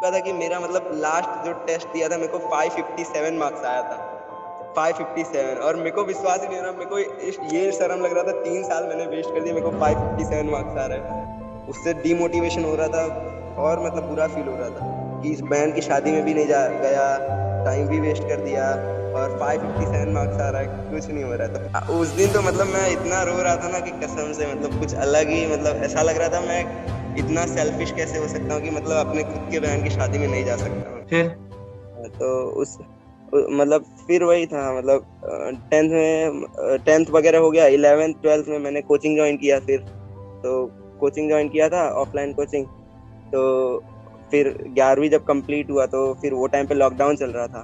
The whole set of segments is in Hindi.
चुका था कि मेरा मतलब लास्ट जो टेस्ट दिया था मेरे को 557 मार्क्स आया था, 557। और मेरे को विश्वास ही नहीं हो रहा, मेरे को ये शर्म लग रहा था 3 साल मैंने वेस्ट कर दिया, मेरे को 557 मार्क्स आ रहा है। उससे डिमोटिवेशन हो रहा था और मतलब बुरा फील हो रहा था कि इस बहन की शादी में भी नहीं जा गया, टाइम भी वेस्ट कर दिया और 557 मार्क्स आ रहा है, कुछ नहीं हो रहा था। उस दिन तो मतलब मैं इतना रो रहा था ना कि कसम से मतलब कुछ अलग ही, मतलब ऐसा लग रहा था मैं इतना सेल्फिश कैसे हो सकता हूँ कि मतलब अपने खुद के बहन की शादी में नहीं जा सकता हूँ। फिर तो उस मतलब फिर वही था, मतलब 10th वगैरह हो गया, 11th 12th में मैंने कोचिंग ज्वाइन किया। फिर तो कोचिंग ज्वाइन किया था, ऑफलाइन कोचिंग। तो फिर 11वीं जब कंप्लीट हुआ तो फिर वो टाइम पे लॉकडाउन चल रहा था।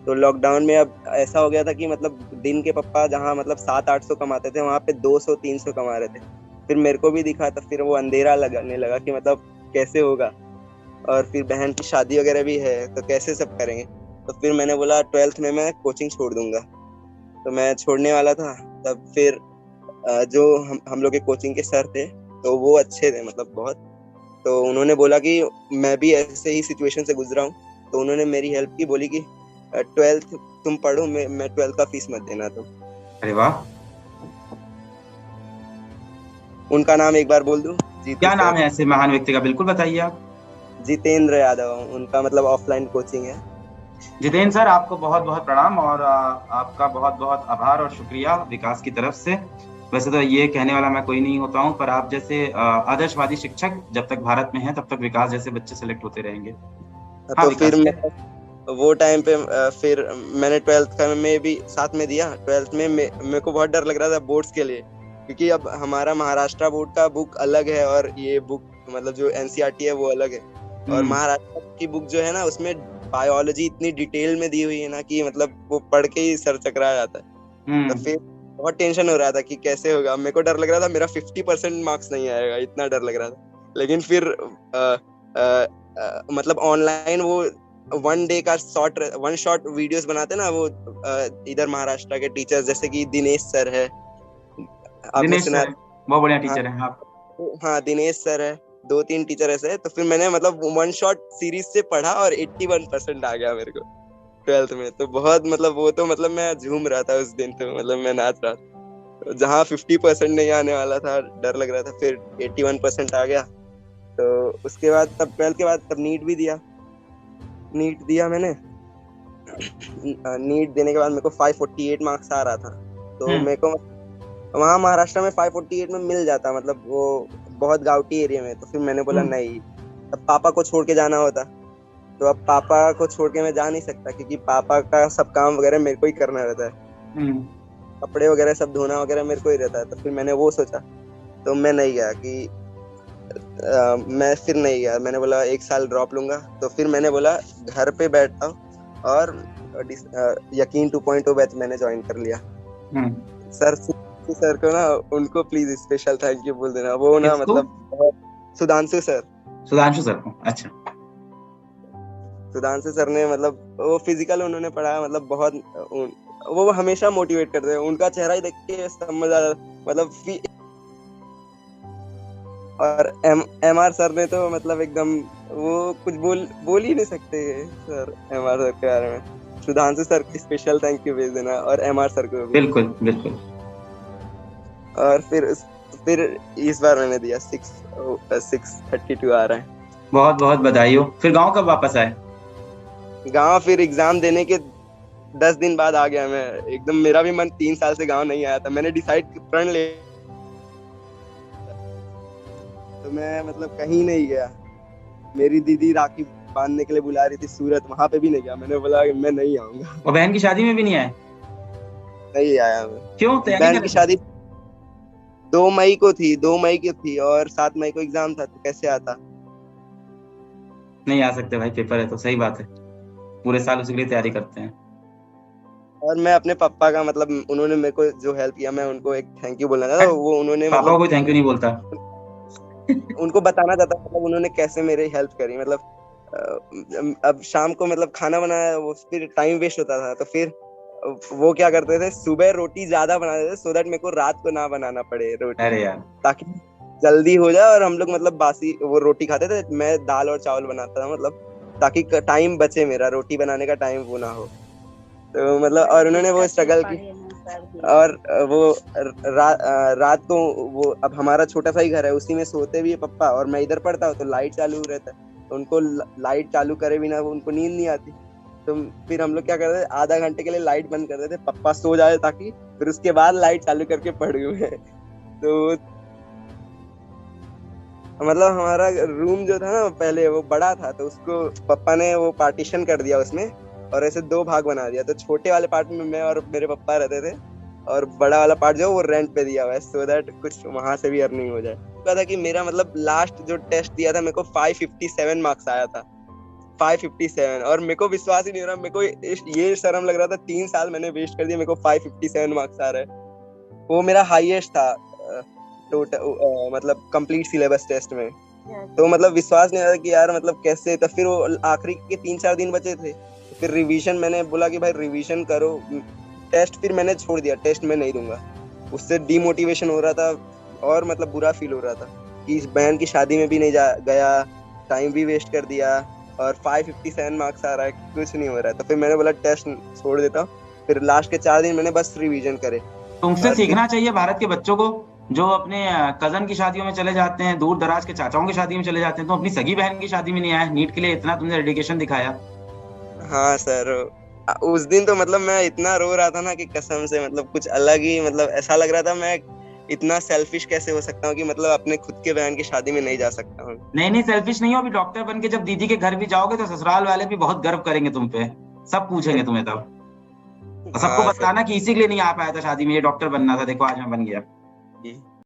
तो लॉकडाउन में अब ऐसा हो गया था कि मतलब दिन के पापा जहाँ मतलब 700-800 कमाते थे वहाँ पे 200-300 कमा रहे थे। फिर मेरे को भी दिखा, तो फिर वो अंधेरा लगने लगा कि मतलब कैसे होगा, और फिर बहन की शादी वगैरह भी है तो कैसे सब करेंगे। तो फिर मैंने बोला 12th में मैं कोचिंग छोड़ दूंगा। तो मैं छोड़ने वाला था, तब फिर जो हम लोग के कोचिंग के सर थे तो वो अच्छे थे मतलब बहुत। तो उन्होंने बोला कि मैं भी ऐसे ही सिचुएशन से गुजरा हूँ, तो उन्होंने मेरी हेल्प की, बोली कि 12th तुम पढ़ो, मैं 12th का फीस मत देना तुम। अरे वाह, उनका नाम एक बार बोल दूं? जीतू क्या नाम सर, है ऐसे महान व्यक्ति का? बिल्कुल बताइए आप। जितेंद्र यादव, उनका मतलब ऑफलाइन कोचिंग है। जितेंद्र सर, आपको बहुत बहुत प्रणाम और आपका बहुत बहुत आभार और शुक्रिया विकास की तरफ से। वैसे तो ये कहने वाला मैं कोई नहीं होता हूँ, पर आप जैसे आदर्शवादी शिक्षक जब तक भारत में हैं तब तक विकास जैसे बच्चे सेलेक्ट होते रहेंगे। हाँ तो फिर विकास, क्या? मैं वो टाइम पे फिर मैंने 12th का में भी साथ में दिया। 12th में मेरे को बहुत डर लग रहा था बोर्ड्स के लिए, क्योंकि अब हमारा महाराष्ट्र बोर्ड का बुक अलग है और ये बुक मतलब जो एनसीईआरटी है वो अलग है। और हम्म। महाराष्ट्र की बुक जो है ना उसमें बायोलॉजी इतनी डिटेल में दी हुई है ना कि मतलब वो पढ़ के ही सर चकरा जाता है। तो हम्म। फिर बहुत टेंशन हो रहा था कि कैसे होगा, मेरे को डर लग रहा था मेरा 50% मार्क्स नहीं आएगा, इतना डर लग रहा था। लेकिन फिर मतलब ऑनलाइन वो वन शॉट वीडियोस बनाते ना वो, इधर महाराष्ट्र के टीचर्स जैसे कि दिनेश सर है, आपने दिनेश सुना? सर बहुत बढ़िया हाँ, टीचर हैं आप। हाँ दिनेश सर है, 2-3 टीचर ऐसे है। तो फिर मैंने मतलब वन शॉट सीरीज से पढ़ा और 81% आ गया मेरे को 12th में। तो बहुत मतलब वो तो मतलब मैं झूम रहा था उस दिन, तो मतलब मैं नाच रहा था। जहाँ 50% नहीं आने वाला था, डर लग रहा था, फिर 81% आ गया। तो उसके बाद तब 12th के बाद तब नीट भी दिया। नीट दिया मैंने। नीट देने के बाद मेरे को 548 मार्क्स आ रहा था। तो हम्म। मेरे को वहाँ महाराष्ट्र में 548 में मिल जाता, मतलब वो बहुत गांवटी एरिया में। तो फिर मैंने बोला हम्म। नहीं, अब पापा को छोड़ के जाना होता। तो अब पापा को छोड़ के मैं जा नहीं सकता, क्योंकि पापा का सब काम वगैरह मेरे को ही करना रहता है, हम्म। कपड़े वगैरह सब धोना वगैरह मेरे को ही रहता है। तो फिर मैंने वो सोचा, तो मैं नहीं गया कि मैं फिर नहीं गया। मैंने बोला 1 साल ड्रॉप लूंगा। तो फिर मैंने बोला घर पे बैठता हूँ, और यकीन 2.0 बैच मैंने ज्वाइन कर लिया। हम्म। सर सर को ना, उनको प्लीज स्पेशल थैंक यू बोल देना, वो ना किसको? मतलब सुधांशु सर। सुधांशु सर को? अच्छा। सुधांशु सर ने मतलब वो फिजिकल उन्होंने पढ़ाया, मतलब बहुत वो हमेशा मोटिवेट करते हैं, उनका चेहरा ही देख के समझ आ मतलब और एम आर सर ने तो मतलब एकदम वो कुछ बोल ही नहीं सकते सर, एम आर सर के बारे में। सुधांशु सर की स्पेशल थैंक यू भेज देना, और एम आर सर को भी। बिल्कुल बिल्कुल। और फिर इस बार मैंने दिया 632 आ रहा है। बहुत बहुत बधाई हो। फिर गांव कब वापस आए? गांव फिर एग्जाम देने के 10 दिन बाद आ गया मैं। एकदम मेरा भी मन 3 साल से गांव नहीं आया था, मैंने डिसाइड प्रण ले, तो मैं मतलब कहीं नहीं गया। मेरी दीदी राखी बांधने के लिए बुला रही थी सूरत, वहां पे भी नहीं गया। मैंने बोला मैं नहीं आऊंगा। और बहन की शादी में भी नहीं आए? नहीं आया क्यों, मैं। तैयारी बहन कर की रहे थे? शादी 2 मई को थी, 2 मई की थी, और 7 मई को एग्जाम था, तो कैसे आता। नहीं आ सकते भाई, पेपर है तो। सही बात है, पूरे साल उसी के लिए तैयारी करते हैं। और मैं अपने पापा का मतलब उन्होंने मेरे को जो हेल्प किया, मैं उनको एक थैंक यू बोलना चाहता, हट, वो उन्होंने पापा को मतलब कोई थैंक यू नहीं बोलता। उनको बताना चाहता, मतलब उन्होंने कैसे मेरे हेल्प करी। मतलब अब शाम को मतलब खाना बनाया, वो फिर टाइम वेस्ट होता था, तो फिर वो क्या करते थे, सुबह रोटी ज्यादा बनाते थे, सो दैट मेरे को रात को ना बनाना पड़े रोटी, अरे यार। ताकि जल्दी हो जाए। और हम लोग मतलब बासी वो रोटी खाते थे, मैं दाल और चावल बनाता था मतलब। ताकि टाइम बचे, मेरा रोटी बनाने का टाइम वो ना हो। तो मतलब और उन्होंने वो स्ट्रगल की। और वो रात को वो, अब हमारा छोटा सा ही घर है, उसी में सोते भी है पापा, और मैं इधर पढ़ता हूँ तो लाइट चालू रहता है, तो उनको लाइट चालू करे बिना उनको नींद नहीं आती। तो फिर हम लोग क्या करते थे, आधा घंटे के लिए लाइट बंद कर देते, पापा सो जाए ताकि फिर उसके बाद लाइट चालू करके पढ़ गए। तो मतलब हमारा रूम जो था ना पहले वो बड़ा था, तो उसको पापा ने वो पार्टीशन कर दिया उसमें, और ऐसे दो भाग बना दिया। तो छोटे वाले पार्ट में मैं और मेरे पापा रहते थे, और बड़ा वाला पार्ट जो वो रेंट पे दिया हुआ है, सो दैट कुछ वहां से भी अर्निंग हो जाए। कहा था कि मेरा मतलब लास्ट जो टेस्ट दिया था मेरे को 557 मार्क्स आया था, 557। और मेरे को विश्वास ही नहीं हो रहा, मेरे को ये शर्म लग रहा था, 3 साल मैंने वेस्ट कर दिया, मेरे को 557 मार्क्स आ रहा है। वो मेरा हाईएस्ट था टोटल, मतलब कंप्लीट सिलेबस टेस्ट में। तो मतलब विश्वास नहीं आ रहा कि यार मतलब कैसे। तो फिर वो आखिरी के 3-4 दिन बचे थे, तो फिर रिवीजन, मैंने बोला कि भाई रिवीजन करो। टेस्ट फिर मैंने छोड़ दिया, टेस्ट में नहीं दूंगा। उससे डीमोटिवेशन हो रहा था, और मतलब बुरा फील हो रहा था कि इस बहन की शादी में भी नहीं गया, टाइम भी वेस्ट कर दिया, और 557 मार्क्स आ रहा है, कुछ नहीं हो रहा है। तो फिर मैंने बोला टेस्ट छोड़ देता हूँ। फिर लास्ट के 4 दिन मैंने बस रिवीजन करे। तुमसे सीखना चाहिए भारत के बच्चों को, जो अपने कजन की शादियों में चले जाते हैं, दूर दराज के चाचाओं की शादी में चले जाते हैं। तो अपनी सगी बहन की शादी में नहीं आया, नीट के लिए इतना तुमने डेडिकेशन दिखाया। हाँ सर, उस दिन तो मतलब मैं इतना रो रहा था ना कि कसम से, मतलब कुछ अलग ही, मतलब ऐसा लग रहा था मैं इतना सेल्फिश कैसे हो सकता हूँ कि मतलब अपने खुद के बहन की शादी में नहीं जा सकता हूँ। नहीं सेल्फिश नहीं हो। अभी डॉक्टर बन के जब दीदी के घर भी जाओगे तो ससुराल वाले भी बहुत गर्व करेंगे तुम पे, सब पूछेंगे तुम्हें तब। और सबको हाँ सर बताना कि इसी के लिए नहीं आ पाया था शादी में, ये डॉक्टर बनना था, देखो आज मैं बन गया। जी।